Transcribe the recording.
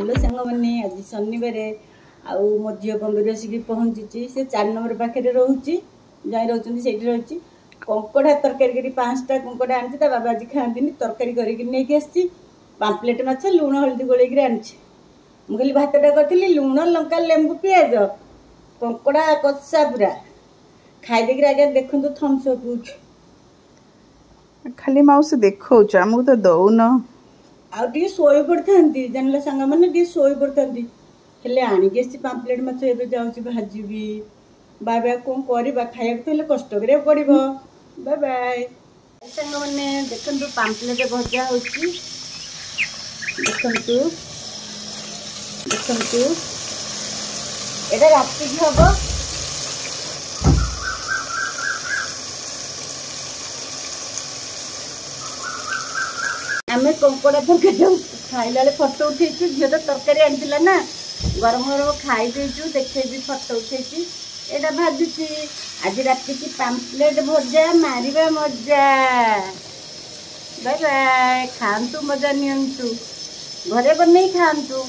Hello सांग मैंने आज शनिवार आउ मो झील बम्बे आसिक पहुँची से 4 नंबर पाखे रोचे जहाँ रोचे से रही कंकड़ा तरकारी कर 5टा कंकड़ा आनी बाबा आज खाती तरकारी करके आसी पाम्पलेट माछ लुण हल्दी गोल आनी मुझे भातटा करी लुण लंका लेंबू पिज कंकड़ा कषा पूरा खाईदे आगे देखु थम्स अप खाली माउसी देखो आमको तो दौन आगे शोई पड़ता जान सांग मैंने शोई पड़ता हेल्ले आणिकी आसी पाम्पलेट माछ ए जाऊँगी भाजी बाय कौन करवा खाया तो कष्ट करा पड़ो बाय बाय सांग मैंने देखु पाम्पलेट भजा हो देखु एटा राति हम आम कंकड़ा तरकारी खाइला फटो उठे झील तो तरकारी आनी ना गरम गरम खाई देचु देखे भी फटो उठे एटा भाजुची आज राति की पाम्पलेट भजा मारिबा मजा बाय बाय खातु मजा नियंतु घरे बन खातु।